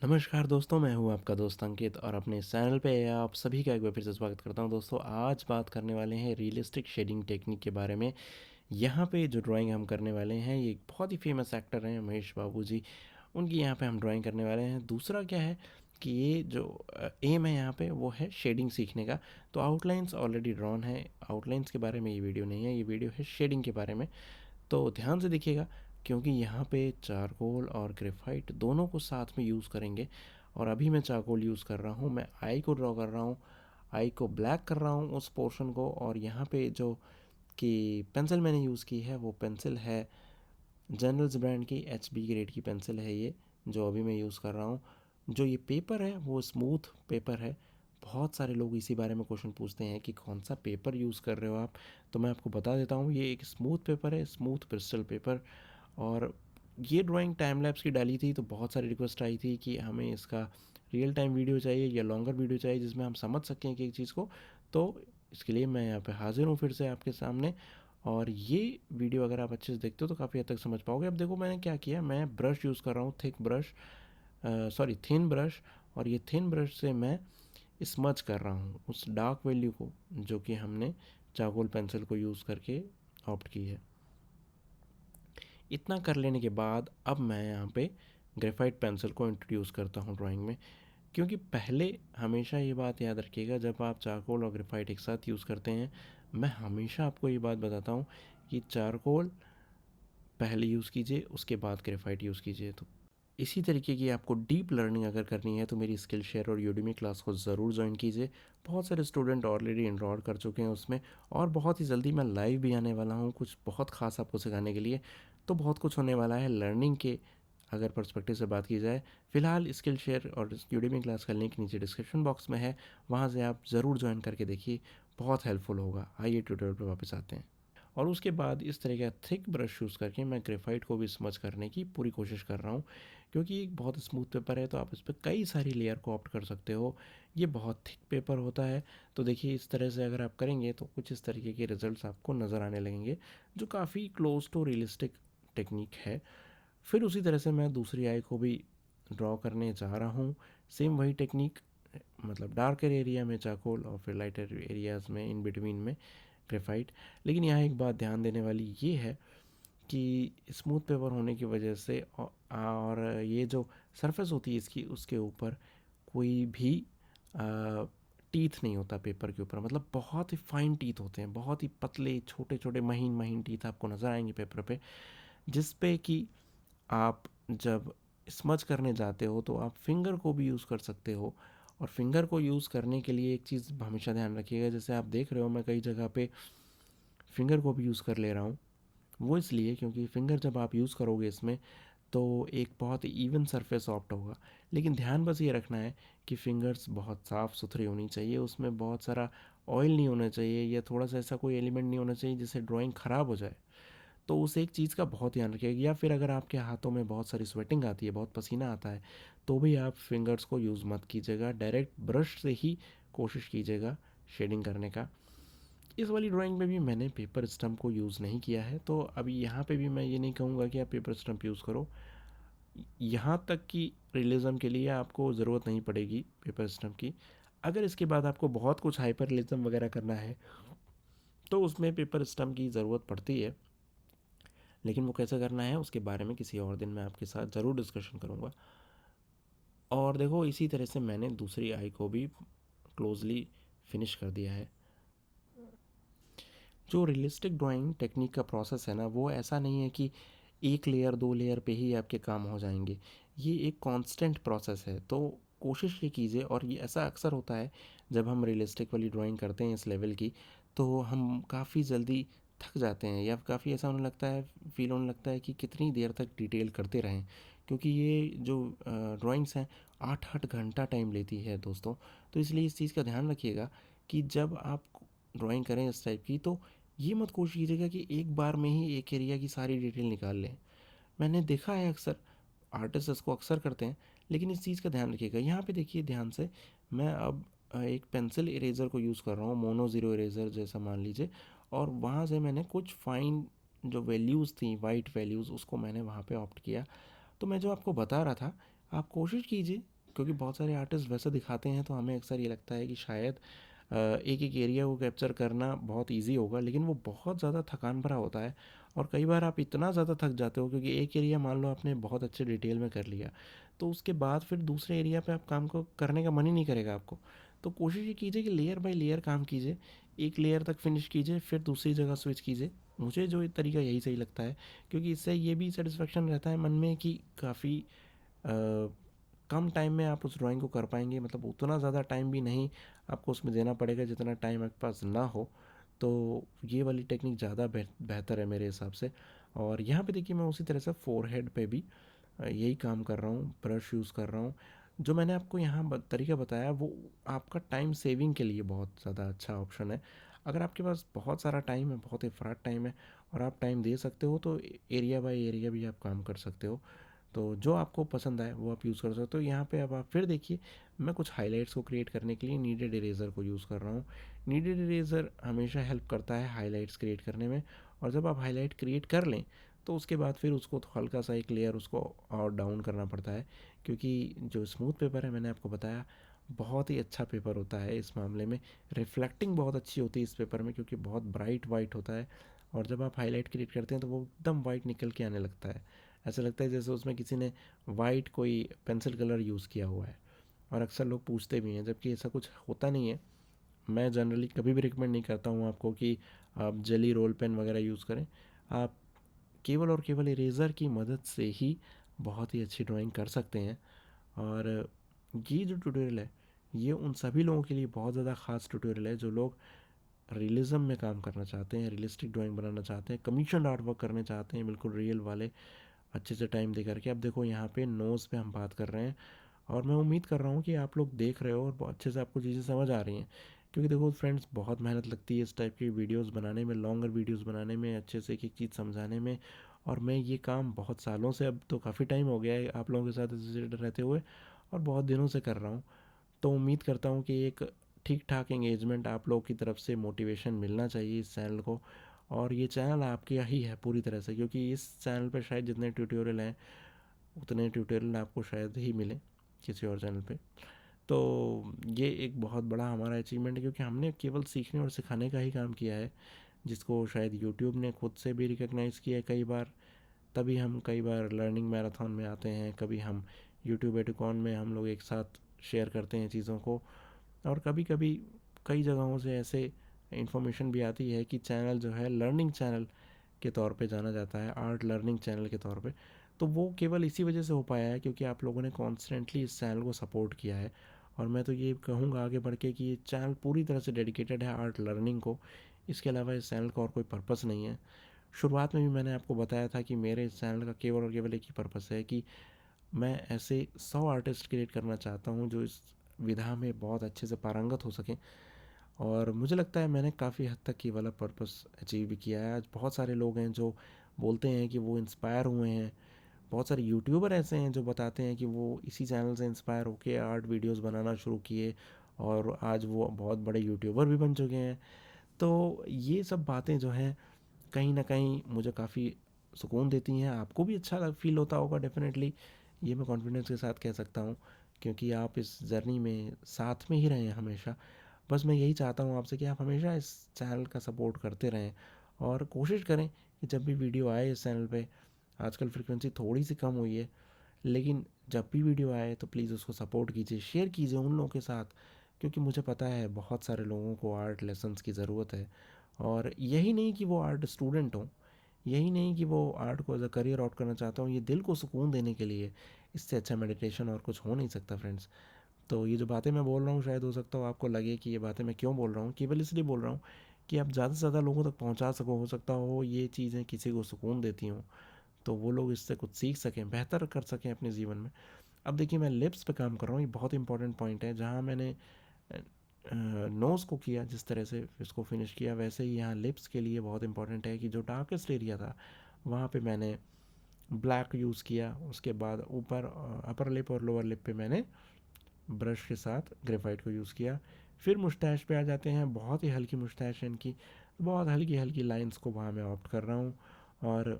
नमस्कार दोस्तों, मैं हूँ आपका दोस्त अंकित और अपने इस चैनल पे आप सभी का एक बार फिर से स्वागत करता हूँ। दोस्तों, आज बात करने वाले हैं रियलिस्टिक शेडिंग टेक्निक के बारे में। यहाँ पे जो ड्राइंग हम करने वाले हैं, ये एक बहुत ही फेमस एक्टर हैं महेश बाबू जी, उनकी यहाँ पे हम ड्राइंग करने वाले हैं। दूसरा क्या है कि ये जो एम है यहाँ पे वो है शेडिंग सीखने का। तो आउटलाइंस ऑलरेडी ड्रॉन है, आउटलाइंस के बारे में ये वीडियो नहीं है, ये वीडियो है शेडिंग के बारे में। तो ध्यान से देखिएगा, क्योंकि यहाँ पे चारकोल और ग्रेफाइट दोनों को साथ में यूज़ करेंगे। और अभी मैं चारकोल यूज़ कर रहा हूँ, मैं आई को ड्रॉ कर रहा हूँ, आई को ब्लैक कर रहा हूँ उस पोर्शन को। और यहाँ पे जो कि पेंसिल मैंने यूज़ की है वो पेंसिल है जनरल्स ब्रांड की, एच बी ग्रेड की पेंसिल है ये, जो अभी मैं यूज़ कर रहा हूँ। जो ये पेपर है वो स्मूथ पेपर है। बहुत सारे लोग इसी बारे में क्वेश्चन पूछते हैं कि कौन सा पेपर यूज़ कर रहे हो आप। तो मैं आपको बता देता हूँ, ये एक स्मूथ पेपर है, स्मूथ क्रिस्टल पेपर। और ये ड्राइंग टाइम लैप्स की डाली थी, तो बहुत सारी रिक्वेस्ट आई थी कि हमें इसका रियल टाइम वीडियो चाहिए या लॉन्गर वीडियो चाहिए जिसमें हम समझ सकें कि एक चीज़ को। तो इसके लिए मैं यहाँ पे हाजिर हूँ फिर से आपके सामने। और ये वीडियो अगर आप अच्छे से देखते हो तो काफ़ी हद तक समझ पाओगे। अब देखो मैंने क्या किया, मैं ब्रश यूज़ कर रहा हूँ, thick brush, sorry thin brush. और ये थिन ब्रश से मैं स्मज कर रहा हूँ उस डार्क वैल्यू को जो कि हमने चारकोल पेंसिल को यूज़ करके ऑप्ट की है। इतना कर लेने के बाद अब मैं यहाँ पे ग्रेफाइट पेंसिल को इंट्रोड्यूस करता हूँ ड्राइंग में। क्योंकि पहले हमेशा ये बात याद रखिएगा, जब आप चारकोल और ग्रेफाइट एक साथ यूज़ करते हैं, मैं हमेशा आपको ये बात बताता हूँ कि चारकोल पहले यूज़ कीजिए, उसके बाद ग्रेफाइट यूज़ कीजिए। तो इसी तरीके की आपको डीप लर्निंग अगर करनी है तो मेरी स्किल शेयर और यूडीमी क्लास को ज़रूर ज्वाइन कीजिए। बहुत सारे स्टूडेंट ऑलरेडी इनरोल कर चुके हैं उसमें, और बहुत ही जल्दी मैं लाइव भी आने वाला हूँ कुछ बहुत खास आपको सिखाने के लिए। तो बहुत कुछ होने वाला है लर्निंग के अगर पर्सपेक्टिव से बात की जाए। फ़िलहाल स्किल शेयर और यूडीमी क्लास का लिंक नीचे डिस्क्रिप्शन बॉक्स में है, वहाँ से आप ज़रूर ज्वाइन करके देखिए, बहुत हेल्पफुल होगा। आइए ट्यूटोरियल पर वापस आते हैं। और उसके बाद इस तरह का थिक ब्रश यूज़ करके मैं ग्रेफाइट को भी स्मज करने की पूरी कोशिश कर रहा हूँ। क्योंकि एक बहुत स्मूथ पेपर है तो आप इस पर कई सारी लेयर को ऑप्ट कर सकते हो। ये बहुत थिक पेपर होता है, तो देखिए इस तरह से अगर आप करेंगे तो कुछ इस तरीके के रिजल्ट्स आपको नज़र आने लगेंगे, जो काफ़ी क्लोज टू रियलिस्टिक टेक्निक है। फिर उसी तरह से मैं दूसरी आई को भी ड्रॉ करने जा रहा हूँ। सेम वही टेक्निक, मतलब डार्कर एरिया में चारकोल और फिर लाइटर एरियाज़ में इन बिटवीन में ग्रेफाइट। लेकिन यहाँ एक बात ध्यान देने वाली ये है कि स्मूथ पेपर होने की वजह से और ये जो सरफेस होती है इसकी, उसके ऊपर कोई भी टीथ नहीं होता पेपर के ऊपर। मतलब बहुत ही फाइन टीथ होते हैं, बहुत ही पतले छोटे छोटे महीन महीन टीथ आपको नज़र आएंगे पेपर पे, जिस पे कि आप जब स्मज करने जाते हो तो आप फिंगर को भी यूज़ कर सकते हो। और फिंगर को यूज़ करने के लिए एक चीज़ हमेशा ध्यान रखिएगा, जैसे आप देख रहे हो मैं कई जगह पे फिंगर को भी यूज़ कर ले रहा हूँ। वो इसलिए क्योंकि फिंगर जब आप यूज़ करोगे इसमें तो एक बहुत ही इवन सरफेस ऑप्ट होगा। लेकिन ध्यान बस ये रखना है कि फिंगर्स बहुत साफ़ सुथरी होनी चाहिए, उसमें बहुत सारा ऑयल नहीं होना चाहिए या थोड़ा सा ऐसा कोई एलिमेंट नहीं होना चाहिए जिससे ड्राइंग ख़राब हो जाए। तो उस एक चीज़ का बहुत ध्यान रखिएगा। या फिर अगर आपके हाथों में बहुत सारी स्वेटिंग आती है, बहुत पसीना आता है, तो भी आप फिंगर्स को यूज़ मत कीजिएगा, डायरेक्ट ब्रश से ही कोशिश कीजिएगा शेडिंग करने का। इस वाली ड्राइंग में भी मैंने पेपर स्टम्प को यूज़ नहीं किया है, तो अभी यहाँ पे भी मैं ये नहीं कहूँगा कि आप पेपर स्टम्प यूज़ करो। यहाँ तक कि रियलिज़म के लिए आपको ज़रूरत नहीं पड़ेगी पेपर स्टम्प की। अगर इसके बाद आपको बहुत कुछ हाइपर रियलिज़म वगैरह करना है तो उसमें पेपर स्टम्प की ज़रूरत पड़ती है। लेकिन वो कैसे करना है उसके बारे में किसी और दिन मैं आपके साथ ज़रूर डिस्कशन करूँगा। और देखो इसी तरह से मैंने दूसरी आई को भी क्लोजली फिनिश कर दिया है। जो रियलिस्टिक ड्राइंग टेक्निक का प्रोसेस है ना, वो ऐसा नहीं है कि एक लेयर दो लेयर पे ही आपके काम हो जाएंगे। ये एक कांस्टेंट प्रोसेस है। तो कोशिश ये कीजिए, और ये ऐसा अक्सर होता है जब हम रियलिस्टिक वाली ड्राइंग करते हैं इस लेवल की, तो हम काफ़ी जल्दी थक जाते हैं या काफ़ी ऐसा होने लगता है, फील होने लगता है कि कितनी देर तक डिटेल करते रहें। क्योंकि ये जो ड्राइंग्स हैं 8-8 घंटा टाइम लेती है दोस्तों। तो इसलिए इस चीज़ का ध्यान रखिएगा कि जब आप ड्राइंग करें इस टाइप की, तो ये मत कोशिश कीजिएगा कि एक बार में ही एक एरिया की सारी डिटेल निकाल लें। मैंने देखा है अक्सर आर्टिस्ट इसको अक्सर करते हैं, लेकिन इस चीज़ का ध्यान रखिएगा। यहाँ पे देखिए ध्यान से, मैं अब एक पेंसिल इरेज़र को यूज़ कर रहा हूँ, मोनो ज़ीरो इरेज़र जैसा मान लीजिए। और वहाँ से मैंने कुछ फाइन जो वैल्यूज़ थी, वाइट वैल्यूज़, उसको मैंने वहाँ पे ऑप्ट किया। तो मैं जो आपको बता रहा था, आप कोशिश कीजिए क्योंकि बहुत सारे आर्टिस्ट वैसे दिखाते हैं तो हमें अक्सर ये लगता है कि शायद एक एक एरिया को कैप्चर करना बहुत इजी होगा, लेकिन वो बहुत ज़्यादा थकान भरा होता है। और कई बार आप इतना ज़्यादा थक जाते हो क्योंकि एक एरिया मान लो आपने बहुत अच्छे डिटेल में कर लिया, तो उसके बाद फिर दूसरे एरिया पे आप काम को करने का मन ही नहीं करेगा आपको। तो कोशिश ये कीजिए कि लेयर बाय लेयर काम कीजिए, एक लेयर तक फिनिश कीजिए, फिर दूसरी जगह स्विच कीजिए। मुझे जो तरीका यही सही लगता है, क्योंकि इससे ये भी सेटिस्फेक्शन रहता है मन में कि काफ़ी कम टाइम में आप उस ड्राइंग को कर पाएंगे, मतलब उतना ज़्यादा टाइम भी नहीं आपको उसमें देना पड़ेगा जितना टाइम आपके पास ना हो। तो ये वाली टेक्निक ज़्यादा बेहतर है मेरे हिसाब से। और यहाँ पे देखिए मैं उसी तरह से फोरहेड पे भी यही काम कर रहा हूँ, ब्रश यूज़ कर रहा हूँ। जो मैंने आपको यहाँ तरीका बताया वो आपका टाइम सेविंग के लिए बहुत ज़्यादा अच्छा ऑप्शन है। अगर आपके पास बहुत सारा टाइम है, बहुत एफर्ट टाइम है और आप टाइम दे सकते हो, तो एरिया बाय एरिया भी आप काम कर सकते हो। तो जो आपको पसंद आए वो आप यूज़ कर सकते हो। यहाँ पे अब आप फिर देखिए, मैं कुछ हाइलाइट्स को क्रिएट करने के लिए नीडेड इरेज़र को यूज़ कर रहा हूँ। नीडेड इरेज़र हमेशा हेल्प करता है हाइलाइट्स क्रिएट करने में। और जब आप हाइलाइट क्रिएट कर लें तो उसके बाद फिर उसको तो हल्का सा एक लेयर उसको और डाउन करना पड़ता है, क्योंकि जो स्मूथ पेपर है मैंने आपको बताया बहुत ही अच्छा पेपर होता है इस मामले में। रिफ्लेक्टिंग बहुत अच्छी होती है इस पेपर में क्योंकि बहुत ब्राइट वाइट होता है। और जब आप हाईलाइट क्रिएट करते हैं तो वो एकदम वाइट निकल के आने लगता है। ऐसा लगता है जैसे उसमें किसी ने वाइट कोई पेंसिल कलर यूज़ किया हुआ है। और अक्सर लोग पूछते भी हैं, जबकि ऐसा कुछ होता नहीं है। मैं जनरली कभी भी रिकमेंड नहीं करता हूँ आपको कि आप जेली रोल पेन वगैरह यूज़ करें। आप केवल और केवल इरेज़र की मदद से ही बहुत ही अच्छी ड्राइंग कर सकते हैं। और ये जो ट्यूटोरियल है ये उन सभी लोगों के लिए बहुत ज़्यादा ख़ास ट्यूटोरियल है जो लोग रियलिज़म में काम करना चाहते हैं, रियलिस्टिक ड्राइंग बनाना चाहते हैं, कमीशन आर्ट वर्क करने चाहते हैं बिल्कुल रियल वाले, अच्छे से टाइम दे करके। अब देखो यहाँ पे नोज़ पे हम बात कर रहे हैं और मैं उम्मीद कर रहा हूँ कि आप लोग देख रहे हो और बहुत अच्छे से आपको चीज़ें समझ आ रही हैं। क्योंकि देखो फ्रेंड्स, बहुत मेहनत लगती है इस टाइप की वीडियोस बनाने में, लॉन्गर वीडियोस बनाने में, अच्छे से एक एक चीज़ समझाने में। और मैं ये काम बहुत सालों से, अब तो काफ़ी टाइम हो गया है आप लोगों के साथ एसोसिएटेड रहते हुए, और बहुत दिनों से कर रहा हूँ। तो उम्मीद करता हूँ कि एक ठीक ठाक एंगेजमेंट आप लोगों की तरफ से, मोटिवेशन मिलना चाहिए इस चैनल को। और ये चैनल आपके ही है पूरी तरह से, क्योंकि इस चैनल पर शायद जितने ट्यूटोरियल हैं उतने ट्यूटोरियल आपको शायद ही मिले किसी और चैनल पे। तो ये एक बहुत बड़ा हमारा अचीवमेंट है, क्योंकि हमने केवल सीखने और सिखाने का ही काम किया है, जिसको शायद यूट्यूब ने खुद से भी रिकग्नाइज़ किया है कई बार। तभी हम कई बार लर्निंग मैराथन में आते हैं, कभी हम यूट्यूब एडुकॉन में हम लोग एक साथ शेयर करते हैं चीज़ों को। और कभी कभी कई जगहों से ऐसे इन्फॉर्मेशन भी आती है कि चैनल जो है लर्निंग चैनल के तौर पे जाना जाता है, आर्ट लर्निंग चैनल के तौर पे। तो वो केवल इसी वजह से हो पाया है क्योंकि आप लोगों ने कॉन्स्टेंटली इस चैनल को सपोर्ट किया है। और मैं तो ये कहूँगा आगे बढ़ के कि ये चैनल पूरी तरह से डेडिकेटेड है आर्ट लर्निंग को। इसके अलावा इस चैनल का और कोई पर्पस नहीं है। शुरुआत में भी मैंने आपको बताया था कि मेरे इस चैनल का केवल और केवल एक ही पर्पस है कि मैं ऐसे 100 आर्टिस्ट क्रिएट करना चाहता हूँ जो इस विधा में बहुत अच्छे से पारंगत हो सकें। और मुझे लगता है मैंने काफ़ी हद तक ये वाला पर्पस अचीव भी किया है। आज बहुत सारे लोग हैं जो बोलते हैं कि वो इंस्पायर हुए हैं। बहुत सारे यूट्यूबर ऐसे हैं जो बताते हैं कि वो इसी चैनल से इंस्पायर होके आर्ट वीडियोस बनाना शुरू किए और आज वो बहुत बड़े यूट्यूबर भी बन चुके हैं। तो ये सब बातें जो हैं कहीं ना कहीं मुझे काफ़ी सुकून देती हैं। आपको भी अच्छा फील होता होगा डेफिनेटली, ये मैं कॉन्फिडेंस के साथ कह सकता हूँ, क्योंकि आप इस जर्नी में साथ में ही रहे हैं हमेशा। बस मैं यही चाहता हूँ आपसे कि आप हमेशा इस चैनल का सपोर्ट करते रहें और कोशिश करें कि जब भी वीडियो आए इस चैनल पे, आजकल फ्रिक्वेंसी थोड़ी सी कम हुई है, लेकिन जब भी वीडियो आए तो प्लीज़ उसको सपोर्ट कीजिए, शेयर कीजिए उन लोगों के साथ, क्योंकि मुझे पता है बहुत सारे लोगों को आर्ट लेसन्स की ज़रूरत है। और यही नहीं कि वो आर्ट स्टूडेंट हों, यही नहीं कि वो आर्ट को एज अ करियर आउट करना चाहता हूँ, ये दिल को सुकून देने के लिए, इससे अच्छा मेडिटेशन और कुछ हो नहीं सकता फ्रेंड्स। तो ये जो बातें मैं बोल रहा हूँ शायद हो सकता हो आपको लगे कि ये बातें मैं क्यों बोल रहा हूँ, केवल इसलिए बोल रहा हूँ कि आप ज़्यादा से ज़्यादा लोगों तक पहुँचा सको। हो सकता हो ये चीज़ें किसी को सुकून देती हों, तो वो लोग इससे कुछ सीख सकें, बेहतर कर सकें अपने जीवन में। अब देखिए मैं लिप्स पे काम कर रहा हूँ, ये बहुत इंपॉर्टेंट पॉइंट है। जहाँ मैंने नोज़ को किया, जिस तरह से इसको फिनिश किया, वैसे ही यहाँ लिप्स के लिए बहुत इंपॉर्टेंट है कि जो डार्केस्ट एरिया था वहाँ पे मैंने ब्लैक यूज़ किया। उसके बाद ऊपर अपर लिप और लोअर लिप पे मैंने ब्रश के साथ ग्रेफाइट को यूज़ किया। फिर मुस्टैच पे आ जाते हैं, बहुत ही हल्की मुस्टैच है इनकी, बहुत हल्की हल्की लाइंस को वहाँ मैं ऑप्ट कर रहा हूँ। और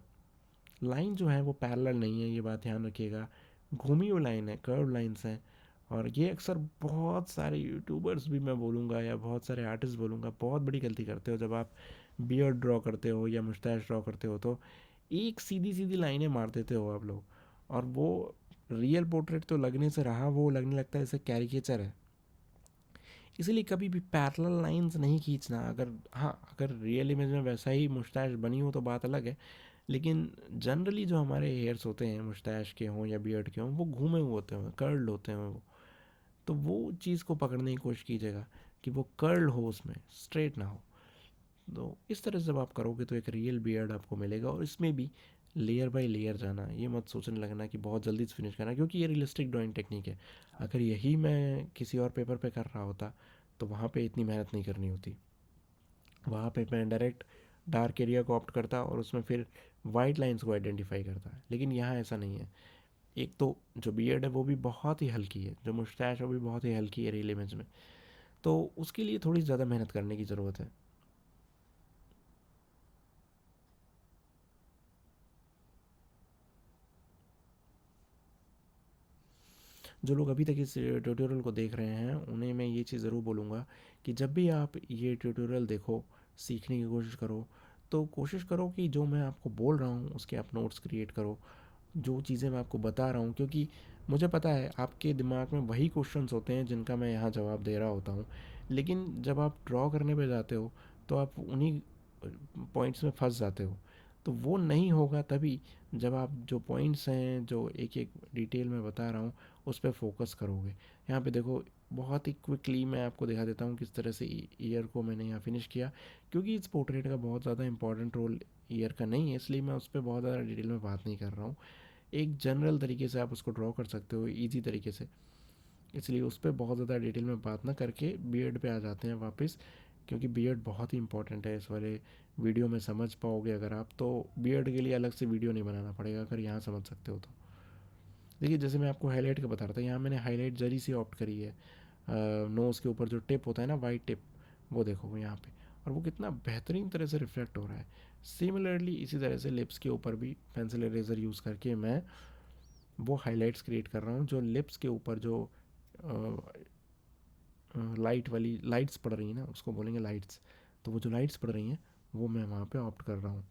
लाइन जो है वो पैरेलल नहीं है, ये बात ध्यान रखिएगा, घूमी हुई लाइन है, कर्व लाइंस हैं। और ये अक्सर बहुत सारे यूट्यूबर्स भी मैं बोलूँगा या बहुत सारे आर्टिस्ट बोलूँगा बहुत बड़ी गलती करते हो। जब आप बियर्ड ड्रॉ करते हो या मुस्टैच ड्रॉ करते हो तो एक सीधी सीधी लाइनें मार देते हो आप लोग, और वो रियल पोर्ट्रेट तो लगने से रहा, वो लगने लगता है जैसे कैरिकेचर है। इसीलिए कभी भी पैरेलल लाइंस नहीं खींचना। अगर हाँ, अगर रियल इमेज में वैसा ही मुस्टैच बनी हो तो बात अलग है, लेकिन जनरली जो हमारे हेयर्स होते हैं मुस्टैच के हों या बियर्ड के हों वो घूमे हुए होते हैं, कर्ल्ड होते हैं वो। तो वो चीज़ को पकड़ने की कोशिश कीजिएगा कि वो कर्ल हो, उसमें स्ट्रेट ना हो। तो इस तरह से जब आप करोगे तो एक रियल बियर्ड आपको मिलेगा। और इसमें भी लेयर बाय लेयर जाना, ये मत सोचने लगना कि बहुत जल्दी से फिनिश करना, क्योंकि ये रियलिस्टिक ड्राइंग टेक्निक है। अगर यही मैं किसी और पेपर पे कर रहा होता तो वहाँ पे इतनी मेहनत नहीं करनी होती। वहाँ पे मैं डायरेक्ट डार्क एरिया को ऑप्ट करता और उसमें फिर वाइट लाइंस को आइडेंटिफाई करता है, लेकिन यहाँ ऐसा नहीं है। एक तो जो बियर्ड है वो भी बहुत ही हल्की है, जो मुस्टैच है वो भी बहुत ही हल्की है रियल इमेज में, तो उसके लिए थोड़ी ज़्यादा मेहनत करने की ज़रूरत है। जो लोग अभी तक इस ट्यूटोरियल को देख रहे हैं उन्हें मैं ये चीज़ ज़रूर बोलूँगा कि जब भी आप ये ट्यूटोरियल देखो, सीखने की कोशिश करो, तो कोशिश करो कि जो मैं आपको बोल रहा हूँ उसके आप नोट्स क्रिएट करो, जो चीज़ें मैं आपको बता रहा हूँ, क्योंकि मुझे पता है आपके दिमाग में वही क्वेश्चंस होते हैं जिनका मैं यहाँ जवाब दे रहा होता हूँ, लेकिन जब आप ड्रॉ करने पे जाते हो तो आप उन्हीं पॉइंट्स में फंस जाते हो। तो वो नहीं होगा तभी जब आप जो पॉइंट्स हैं जो एक एक डिटेल में बता रहा हूँ उस पर फोकस करोगे। यहाँ पे देखो, बहुत ही क्विकली मैं आपको दिखा देता हूँ किस तरह से ईयर को मैंने यहाँ फिनिश किया, क्योंकि इस पोर्ट्रेट का बहुत ज़्यादा इंपॉर्टेंट रोल ईयर का नहीं है, इसलिए मैं उस पर बहुत ज़्यादा डिटेल में बात नहीं कर रहा हूँ। एक जनरल तरीके से आप उसको ड्रॉ कर सकते हो ईजी तरीके से, इसलिए उस पर बहुत ज़्यादा डिटेल में बात ना करके बियर्ड पे आ जाते हैं वापस, क्योंकि बियर्ड बहुत ही इंपॉर्टेंट है इस वाले वीडियो में। समझ पाओगे अगर आप, तो बियर्ड के लिए अलग से वीडियो नहीं बनाना पड़ेगा अगर यहाँ समझ सकते हो तो। देखिए, जैसे मैं आपको हाईलाइट का बता रहा था, यहाँ मैंने हाईलाइट जरी से ऑप्ट करी है। नोज़ के ऊपर जो टिप होता है ना, वाइट टिप, वो देखो वो यहाँ पे, और वो कितना बेहतरीन तरह से रिफ्लेक्ट हो रहा है। सिमिलरली इसी तरह से लिप्स के ऊपर भी पेंसिल इरेजर यूज़ करके मैं वो हाइलाइट्स क्रिएट कर रहा हूँ, जो लिप्स के ऊपर जो लाइट वाली लाइट्स पड़ रही हैं ना, उसको बोलेंगे लाइट्स। तो वो जो लाइट्स पड़ रही हैं वो मैं वहाँ पे ऑप्ट कर रहा हूँ।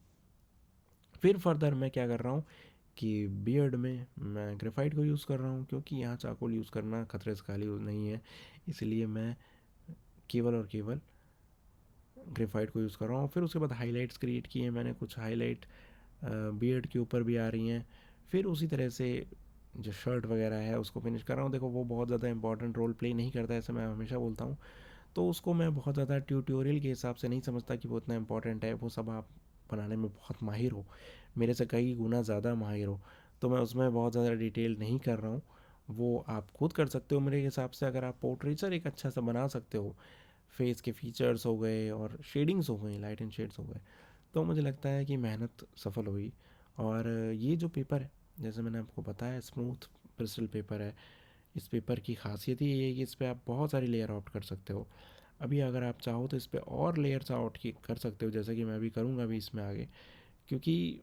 फिर फर्दर मैं क्या कर रहा हूँ कि बियर्ड में मैं ग्रेफाइट को यूज़ कर रहा हूँ, क्योंकि यहाँ चारकोल यूज़ करना खतरे से खाली नहीं है, इसलिए मैं केवल और केवल ग्रेफाइट को यूज़ कर रहा हूँ। फिर उसके बाद हाइलाइट्स क्रिएट किए मैंने, कुछ हाइलाइट बियर्ड के ऊपर भी आ रही हैं। फिर उसी तरह से जो शर्ट वगैरह है उसको फिनिश कर रहा हूँ। देखो, वो बहुत ज़्यादा इंपॉर्टेंट रोल प्ले नहीं करता है, ऐसे मैं हमेशा बोलता हूँ, तो उसको मैं बहुत ज़्यादा ट्यूटोरियल के हिसाब से नहीं समझता कि वो इतना इंपॉर्टेंट है। वो सब आप बनाने में बहुत माहिर हो, मेरे से कई गुना ज़्यादा माहिर हो, तो मैं उसमें बहुत ज़्यादा डिटेल नहीं कर रहा हूँ। वो आप खुद कर सकते हो मेरे हिसाब से। अगर आप पोर्ट्रेचर एक अच्छा सा बना सकते हो, फेस के फीचर्स हो गए और शेडिंग्स हो गई, लाइट एंड शेड्स हो गए, तो मुझे लगता है कि मेहनत सफल हुई। और ये जो पेपर है, जैसे मैंने आपको बताया, स्मूथ ब्रिस्टल पेपर है। इस पेपर की खासियत ही ये है कि इस पर आप बहुत सारी लेयर आउट कर सकते हो। अभी अगर आप चाहो तो इस पर और लेयर्स आउट की कर सकते हो, जैसे कि मैं भी करूँगा अभी इसमें आगे, क्योंकि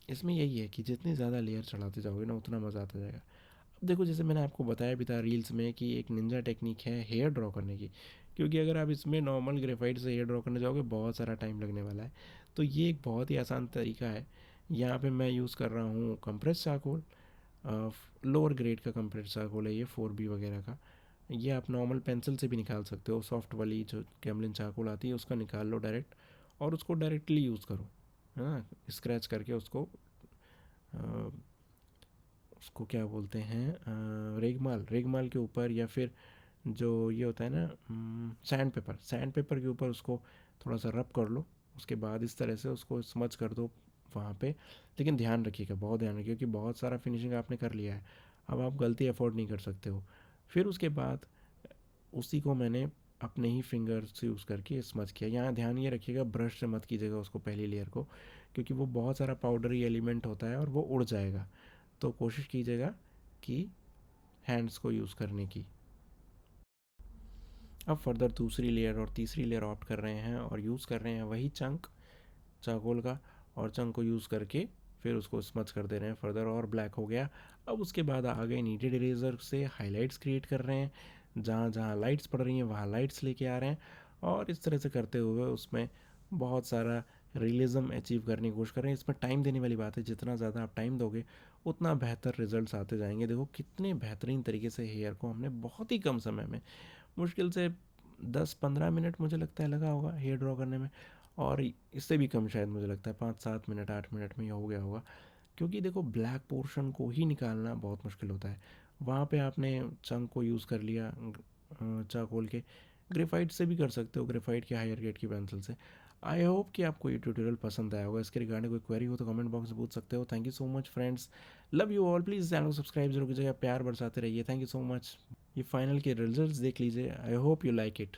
इसमें यही है कि जितनी ज़्यादा लेयर चढ़ाते जाओगे ना उतना मज़ा आता जाएगा। अब देखो, जैसे मैंने आपको बताया भी था रील्स में कि एक निंजा टेक्निक है हेयर ड्रॉ करने की, क्योंकि अगर आप इसमें नॉर्मल ग्रेफाइट से हेयर ड्रॉ करने जाओगे बहुत सारा टाइम लगने वाला है। तो ये एक बहुत ही आसान तरीका है। यहाँ पे मैं यूज़ कर रहा हूँ कंप्रेस चारकोल, लोअर ग्रेड का कंप्रेस चारकोल है ये, 4B वगैरह का। ये आप नॉर्मल पेंसिल से भी निकाल सकते हो, सॉफ्ट वाली जो कैमलिन चारकोल आती है उसका निकाल लो डायरेक्ट, और उसको डायरेक्टली यूज़ करो, है ना। स्क्रैच करके उसको उसको क्या बोलते हैं, रेगमाल, रेगमाल के ऊपर, या फिर जो ये होता है ना सैंड पेपर, सैंड पेपर के ऊपर उसको थोड़ा सा रब कर लो। उसके बाद इस तरह से उसको स्मच कर दो वहाँ पे। लेकिन ध्यान रखिएगा, बहुत ध्यान रखिएगा, क्योंकि बहुत सारा फिनिशिंग आपने कर लिया है, अब आप गलती अफोर्ड नहीं कर सकते हो। फिर उसके बाद उसी को मैंने अपने ही फिंगर से यूज़ करके स्मच किया। यहाँ ध्यान ये रखिएगा, ब्रश से मत कीजिएगा उसको पहली लेयर को, क्योंकि वो बहुत सारा पाउडरी एलिमेंट होता है और वो उड़ जाएगा। तो कोशिश कीजिएगा कि हैंड्स को यूज़ करने की। अब फर्दर दूसरी लेयर और तीसरी लेयर ऑप्ट कर रहे हैं और यूज़ कर रहे हैं वही चंक चारकोल का, और चंक को यूज़ करके फिर उसको स्मच कर दे रहे हैं फर्दर और ब्लैक हो गया। अब उसके बाद आ गए नीटेड इरेजर से हाईलाइट्स क्रिएट कर रहे हैं, जहाँ जहाँ लाइट्स पड़ रही हैं वहाँ लाइट्स लेके आ रहे हैं, और इस तरह से करते हुए उसमें बहुत सारा रियलिज्म अचीव करने की कोशिश कर रहे हैं। इसमें टाइम देने वाली बात है, जितना ज़्यादा आप टाइम दोगे उतना बेहतर रिजल्ट्स आते जाएंगे। देखो कितने बेहतरीन तरीके से हेयर को हमने बहुत ही कम समय में, मुश्किल से 10-15 मिनट मुझे लगता है लगा होगा हेयर ड्रॉ करने में, और इससे भी कम शायद मुझे लगता है 5-7 मिनट 8 मिनट में ये हो गया होगा। क्योंकि देखो ब्लैक पोर्शन को ही निकालना बहुत मुश्किल होता है। वहाँ पे आपने चंक को यूज़ कर लिया चारकोल के, ग्रेफाइट से भी कर सकते हो, ग्रेफाइट के हायर ग्रेड की पेंसिल से। आई होप कि आपको ये ट्यूटोरियल पसंद आया होगा। इसके रिगार्डिंग कोई क्वेरी हो तो कमेंट बॉक्स में पूछ सकते हो। Thank you so much friends, love you all. Please channel को सब्सक्राइब जरूर कीजिएगा, प्यार बरसाते रहिए। Thank you so much. ये फाइनल के रिजल्ट्स देख लीजिए, I hope you like it.